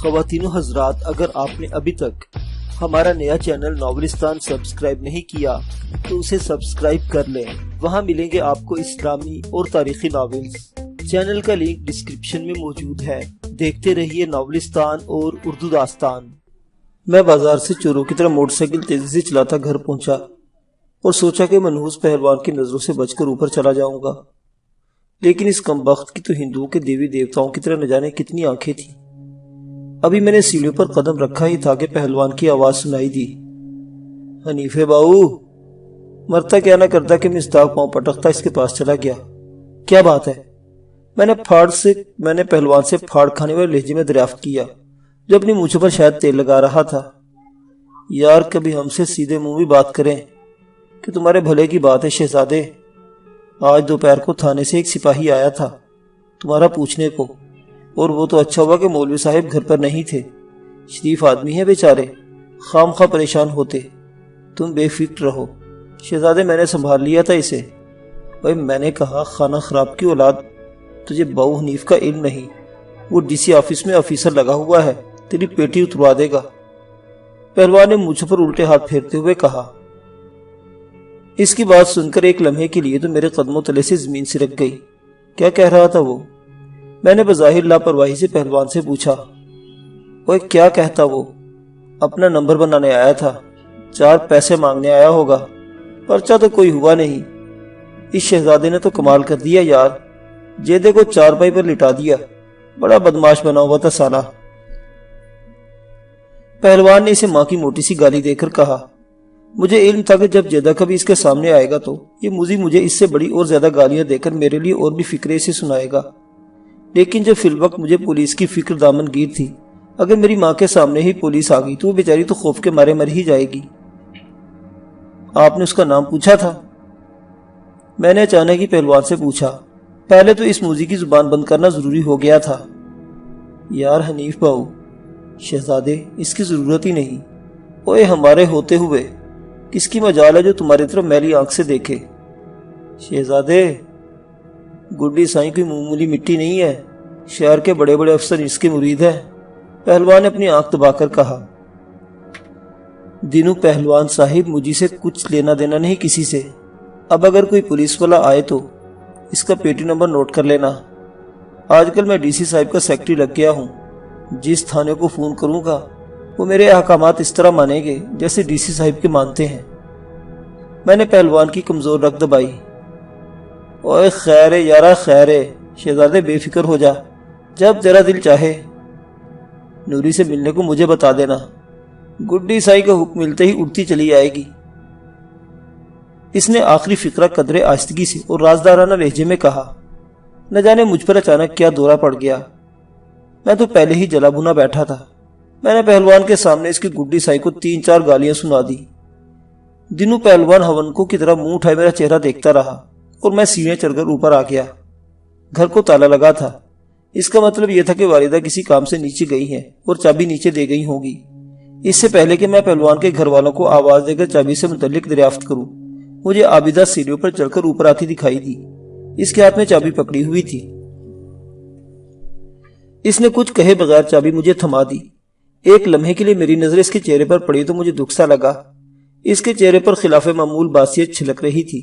خواتین و حضرات، اگر آپ نے ابھی تک ہمارا نیا چینل ناولستان سبسکرائب نہیں کیا تو اسے سبسکرائب کر لیں۔ وہاں ملیں گے آپ کو اسلامی اور تاریخی ناولز۔ چینل کا لنک ڈسکرپشن میں موجود ہے۔ دیکھتے رہیے ناولستان اور اردو داستان۔ میں بازار سے چوروں کی طرح موٹر سائیکل تیزی سے چلاتا گھر پہنچا اور سوچا کہ منحوس پہلوان کی نظروں سے بچ کر اوپر چلا جاؤں گا، لیکن اس کمبخت کی تو ہندوؤں کے دیوی دیوتاؤں کی طرح نہ جانے کتنی آنکھیں تھیں۔ ابھی میں نے سیڑھیوں پر قدم رکھا ہی تھا کہ پہلوان کی آواز سنائی دی، حنیفے باؤ۔ مرتا کیا نہ کرتا کہ مصداق پاؤں پٹکتا اس کے پاس چلا گیا۔ کیا بات ہے؟ میں نے پہلوان سے پھاڑ کھانے والے لہجے میں دریافت کیا، جو اپنی مونچھوں پر شاید تیل لگا رہا تھا۔ یار کبھی ہم سے سیدھے منہ بھی بات کریں کہ تمہارے بھلے کی بات ہے شہزادے۔ آج دوپہر کو تھانے سے ایک سپاہی آیا تھا تمہارا پوچھنے کو، اور وہ تو اچھا ہوا کہ مولوی صاحب گھر پر نہیں تھے۔ شریف آدمی ہیں بیچارے، خام خواہ پریشان ہوتے۔ تم بے فکر رہو شہزادے، میں نے سنبھال لیا تھا اسے۔ بھائی میں نے کہا خانہ خراب کی اولاد، تجھے باؤ حنیف کا علم نہیں؟ وہ ڈی سی آفس میں آفیسر لگا ہوا ہے، تیری پیٹی اتروا دے گا۔ پہلوان نے مجھ پر الٹے ہاتھ پھیرتے ہوئے کہا۔ اس کی بات سن کر ایک لمحے کے لیے تو میرے قدموں تلے سے زمین سرک گئی۔ کیا کہہ رہا تھا وہ؟ میں نے بظاہر لاپرواہی سے پہلوان سے پوچھا۔ اوے کیا کہتا وہ؟ اپنا نمبر بنانے آیا تھا، 4 پیسے مانگنے آیا ہوگا، پرچہ تو کوئی ہوا نہیں۔ اس شہزادے نے تو کمال کر دیا یار، جیدے کو 4 پائی پر لٹا دیا، بڑا بدماش بنا ہوا تھا سالہ۔ پہلوان نے اسے ماں کی موٹی سی گالی دے کر کہا۔ مجھے علم تھا کہ جب جیدہ کبھی اس کے سامنے آئے گا تو یہ مجھے اس سے بڑی اور زیادہ گالیاں دے کر میرے لیے اور بھی فکرے سے سنائے گا، لیکن جب فی الوقت مجھے پولیس کی فکر دامن گیر تھی، اگر میری ماں کے سامنے ہی پولیس آ گئی تو وہ بیچاری تو خوف کے مارے مر ہی جائے گی۔ آپ نے اس کا نام پوچھا تھا؟ میں نے اچانک ہی پہلوان سے پوچھا۔ پہلے تو اس موذی کی زبان بند کرنا ضروری ہو گیا تھا۔ یار حنیف باؤ، شہزادے اس کی ضرورت ہی نہیں۔ اوے ہمارے ہوتے ہوئے کس کی مجال ہے جو تمہاری طرف میلی آنکھ سے دیکھے؟ شہزادے گڈی سائیں کوئی معمولی مٹی نہیں ہے، شہر کے بڑے بڑے افسر اس کے مرید ہیں۔ پہلوان نے اپنی آنکھ دبا کر کہا۔ دینو پہلوان صاحب، مجھے سے کچھ لینا دینا نہیں کسی سے۔ اب اگر کوئی پولیس والا آئے تو اس کا پیٹی نمبر نوٹ کر لینا۔ آج کل میں ڈی سی صاحب کا سیکٹری لگ گیا ہوں، جس تھانے کو فون کروں گا وہ میرے احکامات اس طرح مانیں گے جیسے ڈی سی صاحب کے مانتے ہیں۔ میں نے پہلوان کی کمزور رگ دبائی۔ اوے خیر ہے یارا، خیر ہے شہزادے، بے فکر ہو جا، جب تیرا دل چاہے نوری سے ملنے کو مجھے بتا دینا، گڈی سائی کا حکم ملتے ہی اڑتی چلی آئے گی۔ اس نے آخری فقرہ قدرے آہستگی سے اور رازدارانہ لہجے میں کہا۔ نہ جانے مجھ پر اچانک کیا دورہ پڑ گیا، میں تو پہلے ہی جلا بھونا بیٹھا تھا۔ میں نے پہلوان کے سامنے اس کی گڈی سائی کو 3-4 گالیاں سنا دی۔ دنوں پہلوان ہونکو کی طرح منہ اٹھائے میرا چہرہ دیکھتا رہا اور میں سیڑھیاں چڑھ کر اوپر آ گیا۔ گھر کو تالا لگا تھا، اس کا مطلب یہ تھا کہ والدہ کسی کام سے نیچے گئی ہیں اور چابی نیچے دے گئی ہوگی۔ اس سے پہلے کہ میں پہلوان کے گھر والوں کو آواز دے کر چابی سے متعلق دریافت کروں، مجھے عابدہ سیڑھیوں پر چڑھ کر اوپر آتی دکھائی دی۔ اس کے ہاتھ میں چابی پکڑی ہوئی تھی۔ اس نے کچھ کہے بغیر چابی مجھے تھما دی۔ ایک لمحے کے لیے میری نظر اس کے چہرے پر پڑی تو مجھے دکھ سا لگا۔ اس کے چہرے پر خلاف معمول باسیت چھلک رہی تھی۔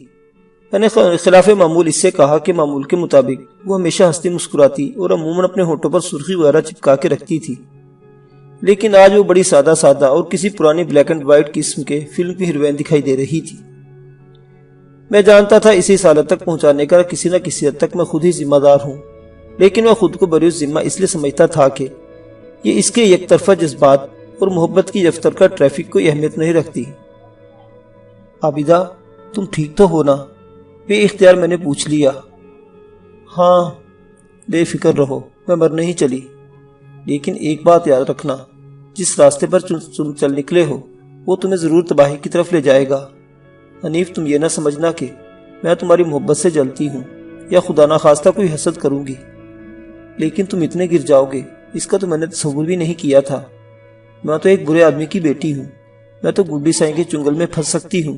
میں نے خلاف معمول اس سے کہا کہ معمول کے مطابق وہ ہمیشہ ہنستی مسکراتی اور عموماً اپنے ہونٹوں پر سرخی وغیرہ چپکا کے رکھتی تھی، لیکن آج وہ بڑی سادہ سادہ اور کسی پرانی بلیک اینڈ وائٹ قسم کے فلم کی ہیروئن دکھائی دے رہی تھی۔ میں جانتا تھا اسے اس حالت تک پہنچانے کا کسی نہ کسی حد تک میں خود ہی ذمہ دار ہوں، لیکن میں خود کو بری ذمہ اس لیے سمجھتا تھا کہ یہ اس کے یک طرفہ جذبات اور محبت کی دفتر کا ٹریفک کوئی اہمیت نہیں رکھتی۔ عابدہ تم ٹھیک تو ہو نا؟ بے اختیار میں نے پوچھ لیا۔ ہاں بے فکر رہو، میں مر نہیں چلی، لیکن ایک بات یاد رکھنا، جس راستے پر تم چل نکلے ہو وہ تمہیں ضرور تباہی کی طرف لے جائے گا۔ حنیف تم یہ نہ سمجھنا کہ میں تمہاری محبت سے جلتی ہوں یا خدا نخواستہ کوئی حسد کروں گی، لیکن تم اتنے گر جاؤ گے اس کا تو میں نے تصور بھی نہیں کیا تھا۔ میں تو ایک برے آدمی کی بیٹی ہوں، میں تو گڈی سائیں کے چنگل میں پھنس سکتی ہوں،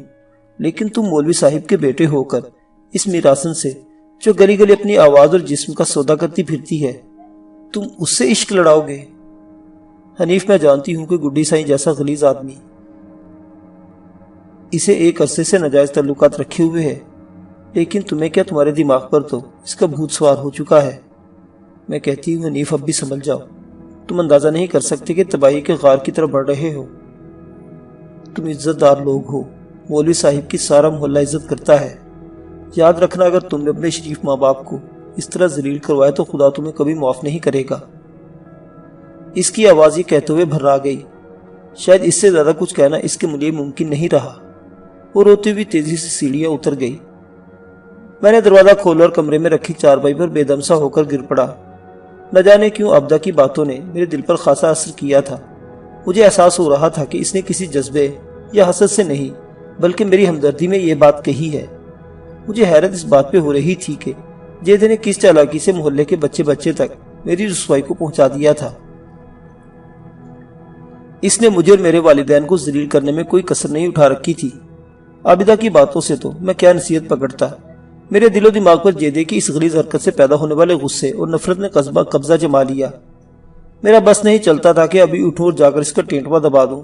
لیکن تم مولوی صاحب کے بیٹے ہو کر اس میراسن سے جو گلی گلی اپنی آواز اور جسم کا سودا کرتی پھرتی ہے، تم اس سے عشق لڑاؤ گے؟ حنیف میں جانتی ہوں کہ گڈی سائیں جیسا غلیظ آدمی اسے ایک عرصے سے ناجائز تعلقات رکھے ہوئے ہے، لیکن تمہیں کیا، تمہارے دماغ پر تو اس کا بھوت سوار ہو چکا ہے۔ میں کہتی ہوں حنیف اب بھی سنبھل جاؤ، تم اندازہ نہیں کر سکتے کہ تباہی کے غار کی طرف بڑھ رہے ہو۔ تم عزت دار لوگ ہو، مولوی صاحب کی سارا محلہ عزت کرتا ہے۔ یاد رکھنا اگر تم نے اپنے شریف ماں باپ کو اس طرح ذلیل کروایا تو خدا تمہیں کبھی معاف نہیں کرے گا۔ اس کی آواز یہ کہتے ہوئے بھرا گئی۔ شاید اس سے زیادہ کچھ کہنا اس کے لیے ممکن نہیں رہا۔ وہ روتی ہوئی تیزی سے سیڑھیاں اتر گئی۔ میں نے دروازہ کھولا اور کمرے میں رکھی چارپائی پر بے دم سا ہو کر گر پڑا۔ نہ جانے کیوں عبدہ کی باتوں نے میرے دل پر خاصا اثر کیا تھا۔ مجھے احساس ہو رہا تھا کہ اس نے کسی جذبے یا حسد سے نہیں بلکہ میری ہمدردی میں یہ بات کہی ہے۔ مجھے حیرت اس بات پہ ہو رہی تھی کہ جیدے نے کس چالاکی سے محلے کے بچے تک میری رسوائی کو پہنچا دیا تھا۔ اس نے مجھے اور میرے والدین کو ذلیل کرنے میں کوئی کسر نہیں اٹھا رکھی تھی۔ عابدہ کی باتوں سے تو میں کیا نصیحت پکڑتا۔ میرے دل و دماغ پر جیدے کی اس غلیظ حرکت سے پیدا ہونے والے غصے اور نفرت نے قبضہ جما لیا۔ میرا بس نہیں چلتا تھا کہ ابھی اٹھوں اور جا کر اس کا ٹینٹوا دبا دوں،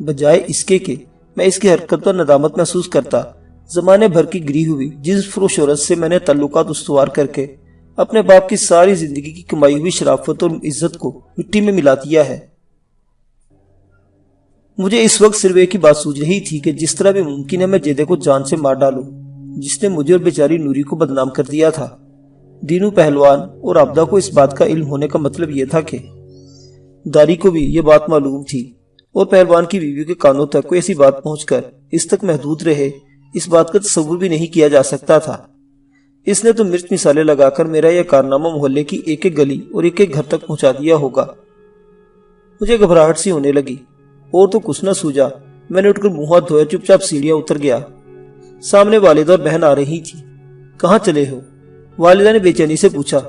بجائے اس کے کہ میں اس کی حرکت پر ندامت محسوس کرتا۔ زمانے بھر کی گری ہوئی جنس فروش عورت سے میں نے تعلقات استوار کر کے اپنے باپ کی ساری زندگی کی کمائی ہوئی شرافت اور عزت کو مٹی میں ملا دیا ہے۔ مجھے اس وقت صرف ایک ہی بات سوچ رہی تھی کہ جس طرح بھی ممکن ہے میں جیدے کو جان سے مار ڈالوں، جس نے مجھے اور بیچاری نوری کو بدنام کر دیا تھا۔ دینو پہلوان اور عبدہ کو اس بات کا علم ہونے کا مطلب یہ تھا کہ داری کو بھی یہ بات معلوم تھی، اور پہلوان کی بیوی کے کانوں تک کوئی ایسی بات پہنچ کر اس تک محدود رہے، اس بات کا تصور بھی نہیں کیا جا سکتا تھا۔ اس نے تو مرچ مثالیں لگا کر میرا یہ کارنامہ محلے کی ایک ایک گلی اور ایک ایک گھر تک پہنچا دیا ہوگا۔ مجھے گھبراہٹ سی ہونے لگی اور تو کچھ نہ سوجا۔ میں نے اٹھ کر منہ ہاتھ دھویا، چپ چاپ سیڑھیاں اتر گیا۔ سامنے والدہ اور بہن آ رہی تھی۔ کہاں چلے ہو؟ والدہ نے بے چینی سے پوچھا۔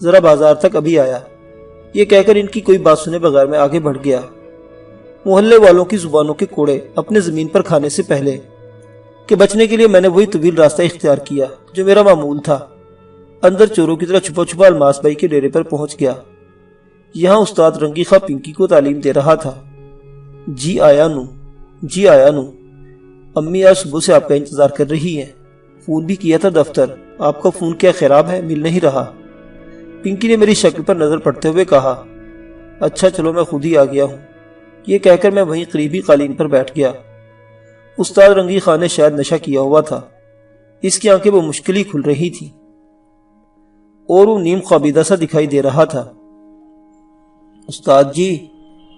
ذرا بازار تک ابھی آیا، یہ کہہ کر ان کی کوئی بات سنے بغیر میں آگے بڑھ گیا۔ محلے والوں کی زبانوں کے کوڑے اپنے زمین پر کھانے سے پہلے کہ بچنے کے لیے میں نے وہی طویل راستہ اختیار کیا جو میرا معمول تھا۔ اندر چوروں کی طرح چھپا چھپا الماس بھائی کے ڈیرے پر پہنچ گیا۔ یہاں استاد رنگی خواہ پنکی کو تعلیم دے رہا تھا۔ جی آیا نو، امی آج صبح سے آپ کا انتظار کر رہی ہیں۔ فون بھی کیا تھا دفتر، آپ کا فون کیا خراب ہے؟ مل نہیں رہا۔ پنکی نے میری شکل پر نظر پڑتے ہوئے کہا۔ اچھا چلو میں خود ہی آ گیا ہوں۔ یہ کہہ کر میں وہیں قریبی قالین پر بیٹھ گیا۔ استاد رنگی خان نے شاید نشہ کیا ہوا تھا، اس کی آنکھیں بمشکل ہی کھل رہی تھی اور وہ نیم خوابیدہ سا دکھائی دے رہا تھا۔ استاد جی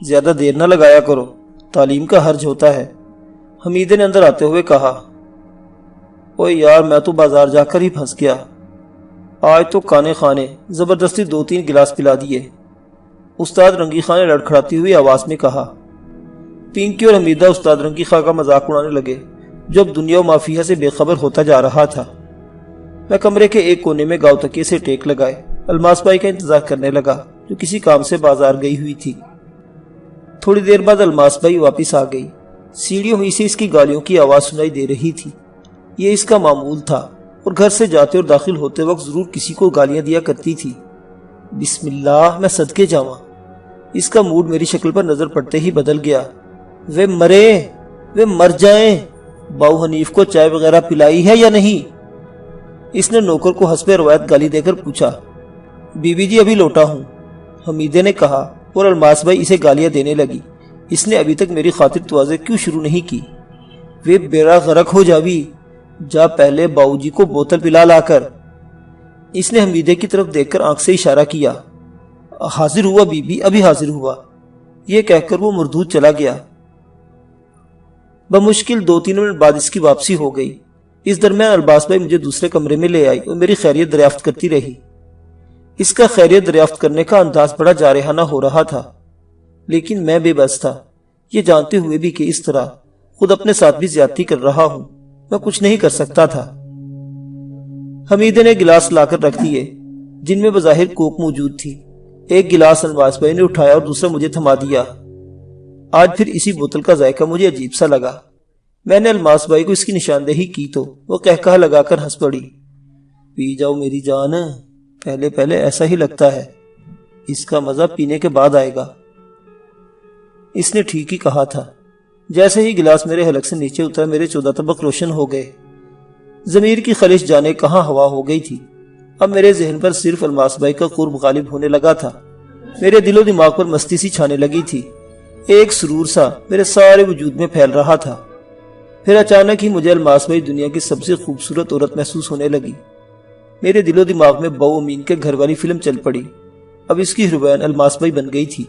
زیادہ دیر نہ لگایا کرو، تعلیم کا حرج ہوتا ہے، حمیدے نے اندر آتے ہوئے کہا۔ اوے یار میں تو بازار جا کر ہی پھنس گیا، آج تو کانے خانے زبردستی 2-3 گلاس پلا دیے، استاد رنگی خان نے لڑکھڑاتی ہوئی آواز میں کہا۔ پنکی اور حمیدہ استاد رنگی خان کا مذاق اڑانے لگے جو اب دنیا و مافیہ سے بے خبر ہوتا جا رہا تھا۔ میں کمرے کے ایک کونے میں گاؤ تکیے سے ٹیک لگائے الماس بھائی کا انتظار کرنے لگا جو کسی کام سے بازار گئی ہوئی تھی۔ تھوڑی دیر بعد الماس بھائی واپس آ گئی۔ سیڑھیوں ہی سے اس کی گالیوں کی آواز سنائی دے رہی تھی۔ یہ اس کا معمول تھا اور گھر سے جاتے اور داخل ہوتے وقت ضرور کسی کو گالیاں دیا کرتی تھی۔ بسم اللہ، میں صدقے جاواں۔ اس کا موڈ میری شکل پر نظر پڑتے ہی بدل گیا۔ وہ مر جائیں، باؤ حنیف کو چائے وغیرہ پلائی ہے یا نہیں؟ اس نے نوکر کو حسب روایت گالی دے کر پوچھا۔ بی بی جی ابھی لوٹا ہوں، حمیدے نے کہا اور الماس بھائی اسے گالیاں دینے لگی۔ اس نے ابھی تک میری خاطر توازے کیوں شروع نہیں کی؟ وہ بیڑا غرق ہو جاوی، جا پہلے باؤ جی کو بوتل پلا لا کر۔ اس نے حمیدے کی طرف دیکھ کر آنکھ سے اشارہ کیا۔ حاضر ہوا بی بی، ابھی حاضر ہوا، یہ کہہ کر وہ مردود چلا گیا۔ بمشکل 2-3 منٹ بعد اس کی واپسی ہو گئی۔ اس درمیان الباس بھائی مجھے دوسرے کمرے میں لے آئی اور میری خیریت دریافت کرتی رہی۔ اس کا خیریت دریافت کرنے کا انداز بڑا جارحانہ ہو رہا تھا، لیکن میں بے بس تھا، یہ جانتے ہوئے بھی کہ اس طرح خود اپنے ساتھ بھی زیادتی کر رہا ہوں۔ میں کچھ نہیں کر سکتا تھا۔ حمیدے نے گلاس لا کر رکھ دیے جن میں بظاہر کوک موجود تھی۔ ایک گلاس الباس بھائی نے اٹھایا اور دوسرا مجھے تھما دیا۔ آج پھر اسی بوتل کا ذائقہ مجھے عجیب سا لگا۔ میں نے الماس بھائی کو اس کی نشاندہی کی تو وہ کہہ لگا کر ہنس پڑی۔ پی جاؤ میری جان، پہلے ایسا ہی لگتا ہے، اس کا مزہ پینے کے بعد آئے گا۔ اس نے ٹھیک ہی کہا تھا۔ جیسے ہی گلاس میرے حلق سے نیچے اترا میرے 14 طبق روشن ہو گئے۔ ضمیر کی خلش جانے کہاں ہوا ہو گئی تھی۔ اب میرے ذہن پر صرف الماس بھائی کا قرب غالب ہونے لگا تھا۔ میرے دل و دماغ پر مستی سی چھانے لگی تھی۔ ایک سرور سا میرے سارے وجود میں پھیل رہا تھا۔ پھر اچانک ہی مجھے الماس بھائی دنیا کی سب سے خوبصورت عورت محسوس ہونے لگی۔ میرے دل و دماغ میں بو امین کے گھر والی فلم چل پڑی۔ اب اس کی ہیروئن الماس بھائی بن گئی تھی۔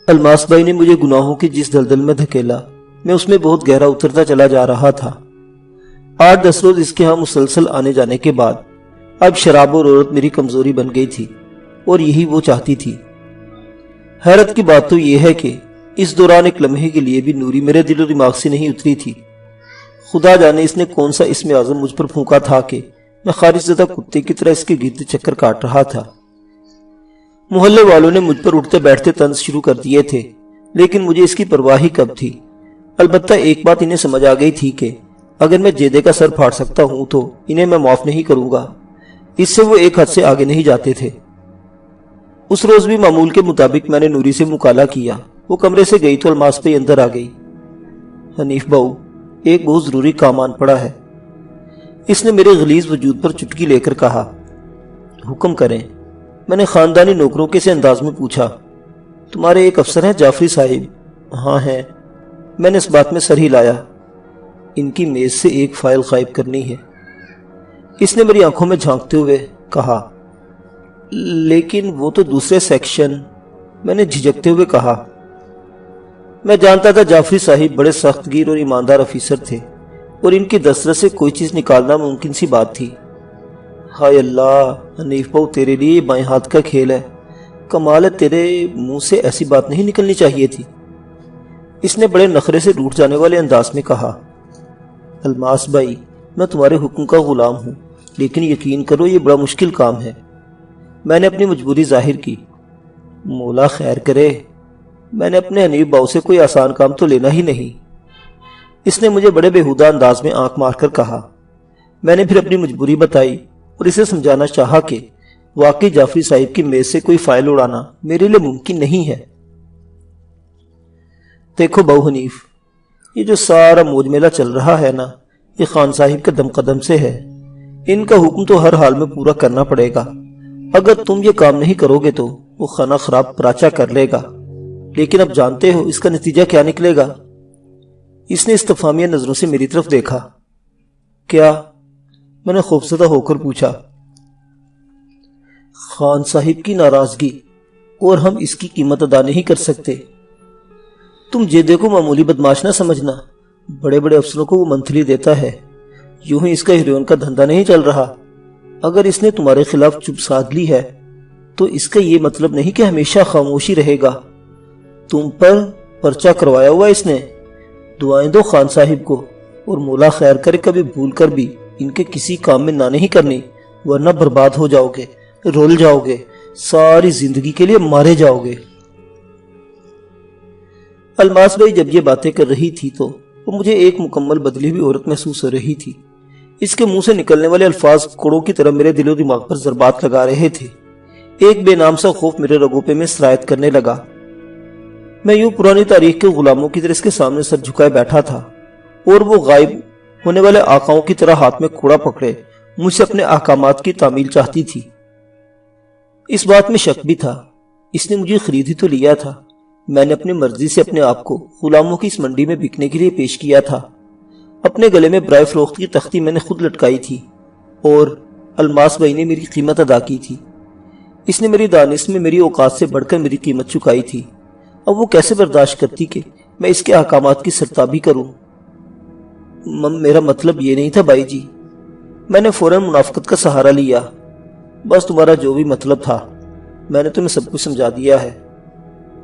الماس بھائی نے مجھے گناہوں کی جس دلدل میں دھکیلا، میں اس میں بہت گہرا اترتا چلا جا رہا تھا۔ 8-10 روز اس کے ہاں مسلسل آنے جانے کے بعد اب شراب اور عورت میری کمزوری بن گئی تھی، اور یہی وہ چاہتی تھی۔ حیرت کی بات تو یہ ہے کہ اس دوران ایک لمحے کے لیے بھی نوری میرے دل و دماغ سے نہیں اتری تھی۔ خدا جانے اس نے کون سا اسم اعظم مجھ پر پھونکا تھا کہ میں خارج زدہ کتے کی طرح اس کے گرد چکر کاٹ رہا تھا۔ محلے والوں نے مجھ پر اٹھتے بیٹھتے طنز شروع کر دیے تھے، لیکن مجھے اس کی پرواہ ہی کب تھی۔ البتہ ایک بات انہیں سمجھ آ گئی تھی کہ اگر میں جیدے کا سر پھاڑ سکتا ہوں تو انہیں میں معاف نہیں کروں گا۔ اس سے وہ ایک حد سے آگے نہیں جاتے تھے۔ اس روز بھی معمول کے مطابق میں نے نوری سے مکالمہ کیا۔ وہ کمرے سے گئی تو الماس پہ اندر آ گئی۔ حنیف بہو، ایک بہت ضروری کام آن پڑا ہے، اس نے میرے غلیظ وجود پر چٹکی لے کر کہا۔ حکم کریں، میں نے خاندانی نوکروں کے سے انداز میں پوچھا۔ تمہارے ایک افسر ہیں جعفری صاحب؟ ہاں ہیں۔ میں نے اس بات میں سر ہلایا۔ ان کی میز سے ایک فائل غائب کرنی ہے، اس نے میری آنکھوں میں جھانکتے ہوئے کہا۔ لیکن وہ تو دوسرے سیکشن، میں نے جھجکتے ہوئے کہا۔ میں جانتا تھا جعفری صاحب بڑے سخت گیر اور ایماندار افیسر تھے، اور ان کی دسترس سے کوئی چیز نکالنا ممکن سی بات تھی۔ ہائے اللہ، حنیف بہو تیرے لیے بائیں ہاتھ کا کھیل ہے۔ کمال ہے، تیرے منہ سے ایسی بات نہیں نکلنی چاہیے تھی، اس نے بڑے نخرے سے روٹھ جانے والے انداز میں کہا۔ الماس بھائی، میں تمہارے حکم کا غلام ہوں، لیکن یقین کرو یہ بڑا مشکل کام ہے۔ میں نے اپنی مجبوری ظاہر کی۔ مولا خیر کرے، میں نے اپنے حنیف باؤ سے کوئی آسان کام تو لینا ہی نہیں، اس نے مجھے بڑے بےہودہ انداز میں آنکھ مار کر کہا۔ میں نے پھر اپنی مجبوری بتائی اور اسے سمجھانا چاہا کہ واقعی جعفری صاحب کی میز سے کوئی فائل اڑانا میرے لیے ممکن نہیں ہے۔ دیکھو بہو حنیف، یہ جو سارا موج میلہ چل رہا ہے نا، یہ خان صاحب کے دم قدم سے ہے۔ ان کا حکم تو ہر حال میں پورا کرنا پڑے گا۔ اگر تم یہ کام نہیں کرو گے تو وہ خانہ خراب پراچا کر لے گا، لیکن اب جانتے ہو اس کا نتیجہ کیا نکلے گا؟ اس نے استفہامیہ نظروں سے میری طرف دیکھا۔ کیا؟ میں نے خوفزدہ ہو کر پوچھا۔ خان صاحب کی ناراضگی، اور ہم اس کی قیمت ادا نہیں کر سکتے۔ تم جیدے کو معمولی بدماش نہ سمجھنا، بڑے بڑے افسروں کو وہ منتھلی دیتا ہے، یوں ہی اس کا ہیروئن کا دھندا نہیں چل رہا۔ اگر اس نے تمہارے خلاف چپ سادھ لی ہے تو اس کا یہ مطلب نہیں کہ ہمیشہ خاموشی رہے گا۔ تم پر پرچہ کروایا ہوا اس نے۔ دعائیں دو خان صاحب کو، اور مولا خیر کرے کبھی بھول کر بھی ان کے کسی کام میں نہ نہیں کرنی، ورنہ برباد ہو جاؤ گے، رول جاؤ گے، ساری زندگی کے لیے مارے جاؤ گے۔ الماس بھائی جب یہ باتیں کر رہی تھی تو وہ مجھے ایک مکمل بدلی ہوئی عورت محسوس ہو رہی تھی۔ اس کے منہ سے نکلنے والے الفاظ کوڑوں کی طرح میرے دل و دماغ پر ضربات لگا رہے تھے۔ ایک بے نام سا خوف میرے رگوں پہ میں سرایت کرنے لگا۔ میں یوں پرانی تاریخ کے غلاموں کی طرح اس کے سامنے سر جھکائے بیٹھا تھا، اور وہ غائب ہونے والے آقاؤں کی طرح ہاتھ میں کوڑا پکڑے مجھ سے اپنے احکامات کی تعمیل چاہتی تھی۔ اس بات میں شک بھی تھا، اس نے مجھے خرید ہی تو لیا تھا۔ میں نے اپنی مرضی سے اپنے آپ کو غلاموں کی اس منڈی میں بکنے کے لیے پیش کیا تھا۔ اپنے گلے میں برائے فروخت کی تختی میں نے خود لٹکائی تھی، اور الماس بھائی نے میری قیمت ادا کی تھی۔ اس نے میری دانش میں میری اوقات سے بڑھ کر میری قیمت چکائی تھی۔ اب وہ کیسے برداشت کرتی کہ میں اس کے احکامات کی سرتابی کروں؟ میرا مطلب یہ نہیں تھا بھائی جی، میں نے فوراً منافقت کا سہارا لیا۔ بس تمہارا جو بھی مطلب تھا میں نے تمہیں سب کچھ سمجھا دیا ہے۔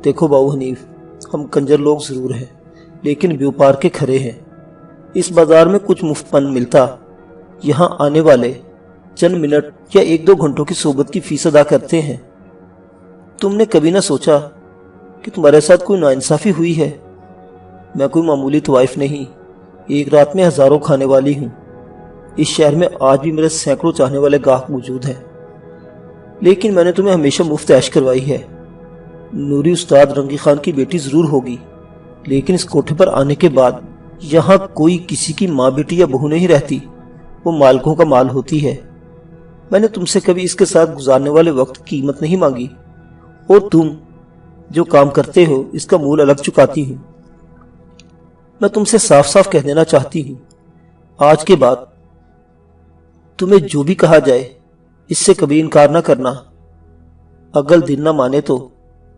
دیکھو باؤ حنیف، ہم کنجر لوگ ضرور ہیں، لیکن بیوپار کے کھرے ہیں۔ اس بازار میں کچھ مفت پن ملتا، یہاں آنے والے چند منٹ یا 1-2 گھنٹوں کی صحبت کی فیس ادا کرتے ہیں۔ تم نے کبھی نہ سوچا کہ تمہارے ساتھ کوئی ناانصافی ہوئی ہے؟ میں کوئی معمولی طوائف نہیں، ایک رات میں ہزاروں کھانے والی ہوں۔ اس شہر میں آج بھی میرے سینکڑوں چاہنے والے گاہک موجود ہیں، لیکن میں نے تمہیں ہمیشہ مفت عیش کروائی ہے۔ نوری استاد رنگی خان کی بیٹی ضرور ہوگی، لیکن اس کوٹھے پر آنے کے بعد یہاں کوئی کسی کی ماں بیٹی یا بہو نہیں رہتی، وہ مالکوں کا مال ہوتی ہے۔ میں نے تم سے کبھی اس کے ساتھ گزارنے والے وقت کی قیمت نہیں مانگی، اور تم جو کام کرتے ہو اس کا مول الگ چکاتی ہوں۔ میں تم سے صاف صاف کہہ دینا چاہتی ہوں، آج کے بعد تمہیں جو بھی کہا جائے اس سے کبھی انکار نہ کرنا۔ اگر دل نہ مانے تو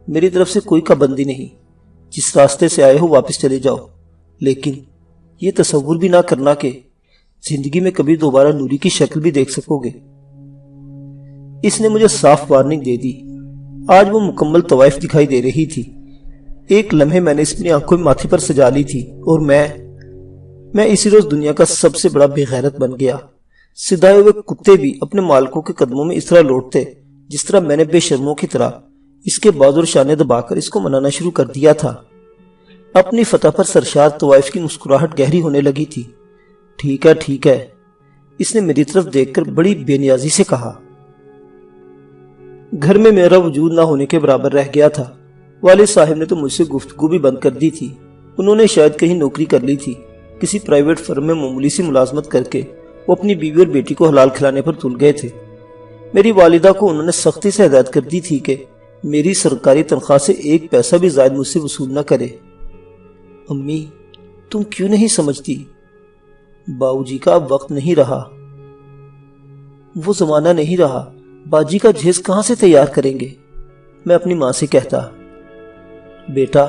میری طرف سے کوئی پابندی نہیں، جس راستے سے آئے ہو واپس چلے جاؤ، لیکن یہ تصور بھی نہ کرنا کہ زندگی میں کبھی دوبارہ نوری کی شکل بھی دیکھ سکو گے۔ اس نے مجھے صاف وارننگ دے دی۔ آج وہ مکمل طوائف دکھائی دے رہی تھی۔ ایک لمحے میں نے اپنی آنکھوں میں ماتھے پر سجا لی تھی، اور میں اسی روز دنیا کا سب سے بڑا بے غیرت بن گیا۔ سدھائے ہوئے کتے بھی اپنے مالکوں کے قدموں میں اس طرح لوٹتے جس طرح میں نے بے شرموں کی طرح اس کے بازو اور شانے دبا کر اس کو منانا شروع کر دیا تھا۔ اپنی فتح پر سرشار طوائف کی مسکراہٹ گہری ہونے لگی تھی۔ ٹھیک ہے ٹھیک ہے، اس نے میری طرف دیکھ کر بڑی بے نیازی سے کہا۔ گھر میں میرا وجود نہ ہونے کے برابر رہ گیا تھا۔ والد صاحب نے تو مجھ سے گفتگو بھی بند کر دی تھی۔ انہوں نے شاید کہیں نوکری کر لی تھی۔ کسی پرائیویٹ فرم میں معمولی سی ملازمت کر کے وہ اپنی بیوی اور بیٹی کو حلال کھلانے پر تل گئے تھے۔ میری والدہ کو انہوں نے سختی سے ہدایت کر دی تھی کہ میری سرکاری تنخواہ سے ایک پیسہ بھی زائد مجھ سے وصول نہ کرے۔ امی، تم کیوں نہیں سمجھتی؟ باؤ جی کا اب وقت نہیں رہا، وہ زمانہ نہیں رہا۔ باجی کا جہیز کہاں سے تیار کریں گے؟ میں اپنی ماں سے کہتا۔ بیٹا،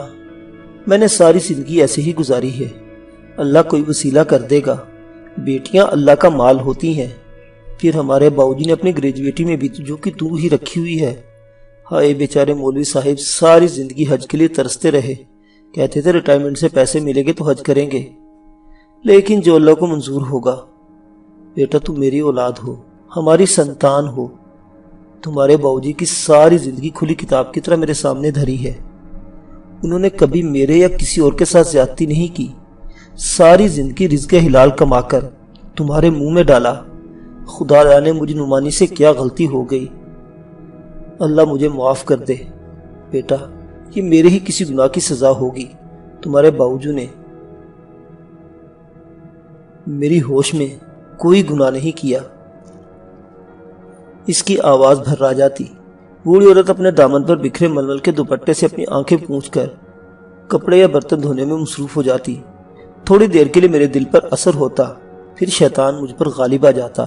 میں نے ساری زندگی ایسے ہی گزاری ہے، اللہ کوئی وسیلہ کر دے گا۔ بیٹیاں اللہ کا مال ہوتی ہیں۔ پھر ہمارے باؤ جی نے اپنی گریجویٹی میں بھی جو کہ تو ہی رکھی ہوئی ہے۔ ہائے بیچارے مولوی صاحب ساری زندگی حج کے لیے ترستے رہے، کہتے تھے ریٹائرمنٹ سے پیسے ملیں گے تو حج کریں گے، لیکن جو اللہ کو منظور ہوگا۔ بیٹا تم میری اولاد ہو، ہماری سنتان ہو۔ تمہارے باؤ جی کی ساری زندگی کھلی کتاب کی طرح میرے سامنے دھری ہے۔ انہوں نے کبھی میرے یا کسی اور کے ساتھ زیادتی نہیں کی۔ ساری زندگی رزق حلال کما کر تمہارے منہ میں ڈالا۔ خدا جانے مجھے نمانی سے کیا غلطی ہو گئی، اللہ مجھے معاف کر دے۔ بیٹا یہ میرے ہی کسی گناہ کی سزا ہوگی۔ تمہارے باوجود نے میری ہوش میں کوئی گناہ نہیں کیا۔ اس کی آواز بھر جاتی۔ بوڑھی عورت اپنے دامن پر بکھرے ململ کے دوپٹے سے اپنی آنکھیں پونچھ کر کپڑے یا برتن دھونے میں مصروف ہو جاتی۔ تھوڑی دیر کے لیے میرے دل پر اثر ہوتا، پھر شیطان مجھ پر غالب آ جاتا۔